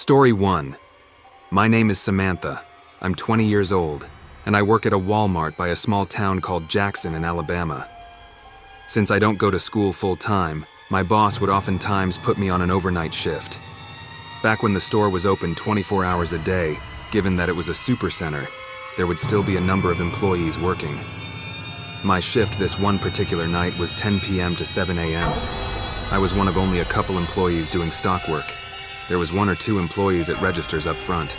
Story 1. My name is Samantha. I'm 20 years old, and I work at a Walmart by a small town called Jackson in Alabama. Since I don't go to school full-time, my boss would oftentimes put me on an overnight shift. Back when the store was open 24 hours a day, given that it was a supercenter, there would still be a number of employees working. My shift this one particular night was 10 p.m. to 7 a.m. I was one of only a couple employees doing stock work. There was 1 or 2 employees at registers up front.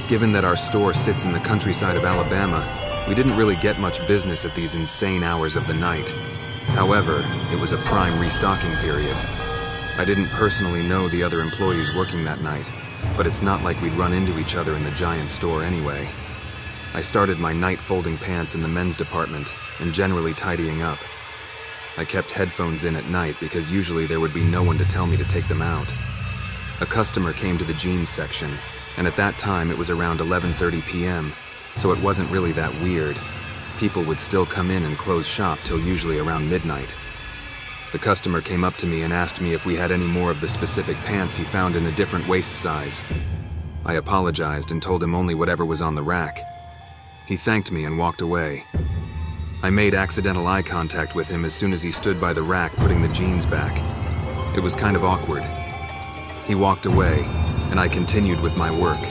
Given that our store sits in the countryside of Alabama, we didn't really get much business at these insane hours of the night. However, it was a prime restocking period. I didn't personally know the other employees working that night, but it's not like we'd run into each other in the giant store anyway. I started my night folding pants in the men's department and generally tidying up. I kept headphones in at night because usually there would be no one to tell me to take them out. A customer came to the jeans section, and at that time it was around 11:30 p.m., so it wasn't really that weird. People would still come in and close shop till usually around midnight. The customer came up to me and asked me if we had any more of the specific pants he found in a different waist size. I apologized and told him only whatever was on the rack. He thanked me and walked away. I made accidental eye contact with him as soon as he stood by the rack putting the jeans back. It was kind of awkward. He walked away, and I continued with my work.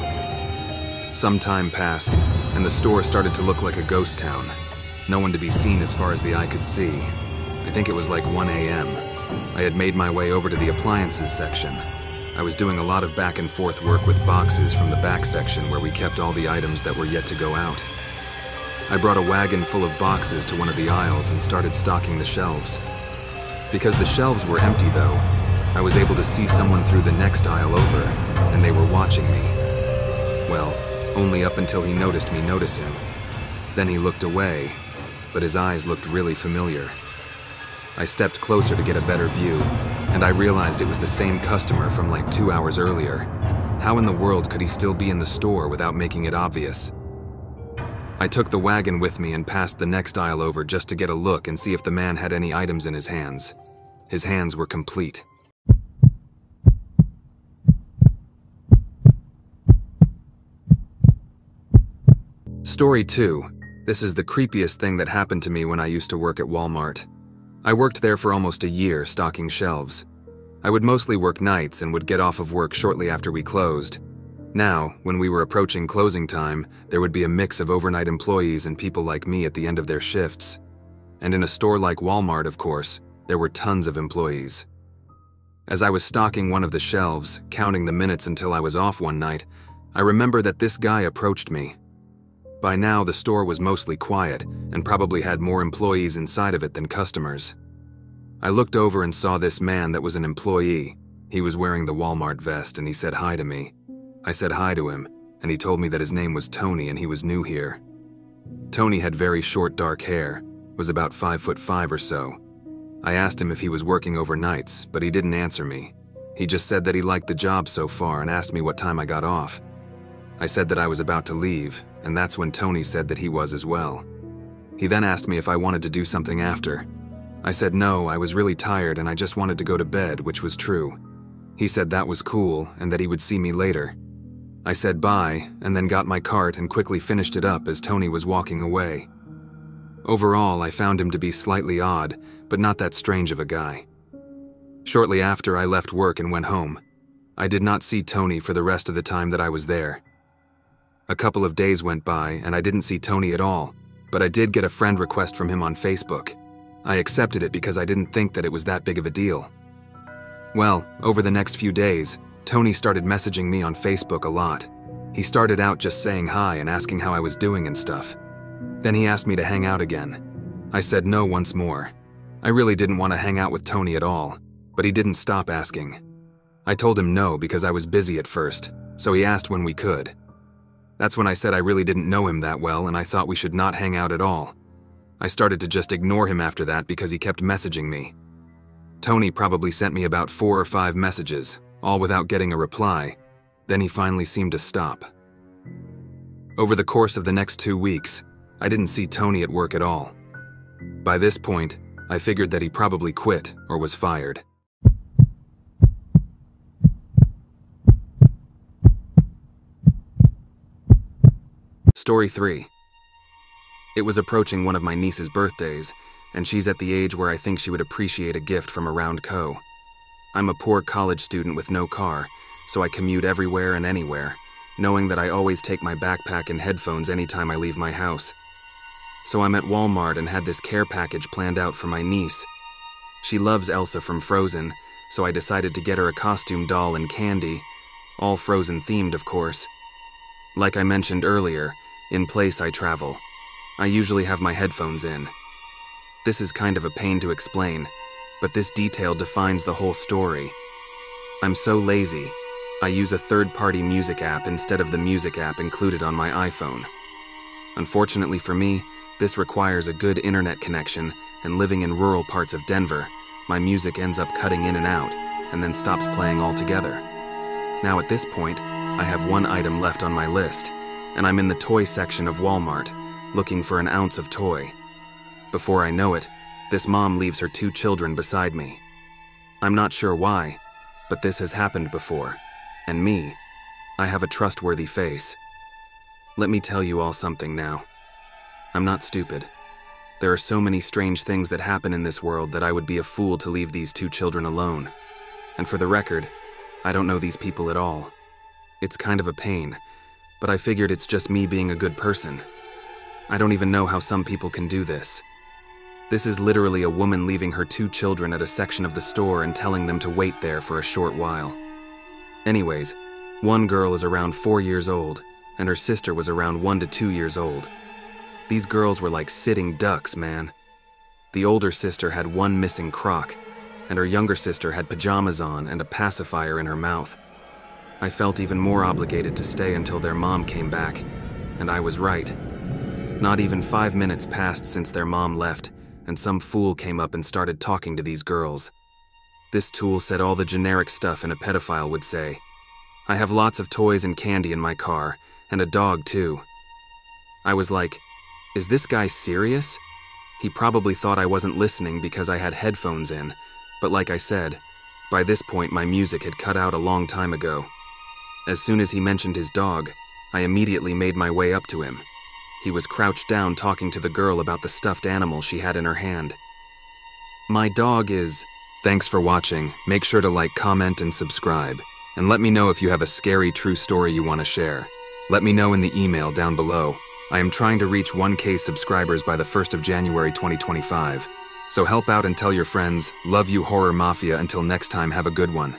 Some time passed, and the store started to look like a ghost town. No one to be seen as far as the eye could see. I think it was like 1 a.m. I had made my way over to the appliances section. I was doing a lot of back and forth work with boxes from the back section where we kept all the items that were yet to go out. I brought a wagon full of boxes to one of the aisles and started stocking the shelves. Because the shelves were empty though, I was able to see someone through the next aisle over, and they were watching me. Well, only up until he noticed me notice him. Then he looked away, but his eyes looked really familiar. I stepped closer to get a better view, and I realized it was the same customer from like 2 hours earlier. How in the world could he still be in the store without making it obvious? I took the wagon with me and passed the next aisle over just to get a look and see if the man had any items in his hands. His hands were complete. Story 2. This is the creepiest thing that happened to me when I used to work at Walmart. I worked there for almost a year stocking shelves. I would mostly work nights and would get off of work shortly after we closed. Now, when we were approaching closing time, there would be a mix of overnight employees and people like me at the end of their shifts. And in a store like Walmart, of course, there were tons of employees. As I was stocking one of the shelves, counting the minutes until I was off one night, I remember that this guy approached me. By now, the store was mostly quiet and probably had more employees inside of it than customers. I looked over and saw this man that was an employee. He was wearing the Walmart vest and he said hi to me. I said hi to him, and he told me that his name was Tony and he was new here. Tony had very short dark hair, was about 5'5" or so. I asked him if he was working overnights, but he didn't answer me. He just said that he liked the job so far and asked me what time I got off. I said that I was about to leave, and that's when Tony said that he was as well. He then asked me if I wanted to do something after. I said no, I was really tired and I just wanted to go to bed, which was true. He said that was cool and that he would see me later. I said bye, and then got my cart and quickly finished it up as Tony was walking away. Overall, I found him to be slightly odd, but not that strange of a guy. Shortly after, I left work and went home. I did not see Tony for the rest of the time that I was there. A couple of days went by, and I didn't see Tony at all, but I did get a friend request from him on Facebook. I accepted it because I didn't think that it was that big of a deal. Well, over the next few days, Tony started messaging me on Facebook a lot. He started out just saying hi and asking how I was doing and stuff. Then he asked me to hang out again. I said no once more. I really didn't want to hang out with Tony at all, but he didn't stop asking. I told him no because I was busy at first, so he asked when we could. That's when I said I really didn't know him that well and I thought we should not hang out at all. I started to just ignore him after that because he kept messaging me. Tony probably sent me about 4 or 5 messages, all without getting a reply. Then he finally seemed to stop. Over the course of the next 2 weeks, I didn't see Tony at work at all. By this point, I figured that he probably quit or was fired. Story 3. It was approaching one of my niece's birthdays, and she's at the age where I think she would appreciate a gift from around Co. I'm a poor college student with no car, so I commute everywhere and anywhere, knowing that I always take my backpack and headphones anytime I leave my house. So I'm at Walmart and had this care package planned out for my niece. She loves Elsa from Frozen, so I decided to get her a costume doll and candy, all Frozen themed, of course. Like I mentioned earlier, in place I travel. I usually have my headphones in. This is kind of a pain to explain, but this detail defines the whole story. I'm so lazy, I use a third-party music app instead of the music app included on my iPhone. Unfortunately for me, this requires a good internet connection, and living in rural parts of Denver, my music ends up cutting in and out, and then stops playing altogether. Now at this point, I have one item left on my list, and I'm in the toy section of Walmart, looking for an ounce of toy. Before I know it, this mom leaves her 2 children beside me. I'm not sure why, but this has happened before. And me, I have a trustworthy face. Let me tell you all something now. I'm not stupid. There are so many strange things that happen in this world that I would be a fool to leave these 2 children alone. And for the record, I don't know these people at all. It's kind of a pain, but I figured it's just me being a good person. I don't even know how some people can do this. This is literally a woman leaving her 2 children at a section of the store and telling them to wait there for a short while. Anyways, one girl is around 4 years old, and her sister was around 1 to 2 years old. These girls were like sitting ducks, man. The older sister had one missing crock, and her younger sister had pajamas on and a pacifier in her mouth. I felt even more obligated to stay until their mom came back, and I was right. Not even 5 minutes passed since their mom left, and some fool came up and started talking to these girls. This tool said all the generic stuff a pedophile would say. I have lots of toys and candy in my car, and a dog too. I was like, is this guy serious? He probably thought I wasn't listening because I had headphones in, but like I said, by this point my music had cut out a long time ago. As soon as he mentioned his dog, I immediately made my way up to him. He was crouched down talking to the girl about the stuffed animal she had in her hand. My dog is... Thanks for watching. Make sure to like, comment, and subscribe. And let me know if you have a scary true story you want to share. Let me know in the email down below. I am trying to reach 1K subscribers by the 1st of January 2025. So help out and tell your friends. Love you, Horror Mafia. Until next time, have a good one.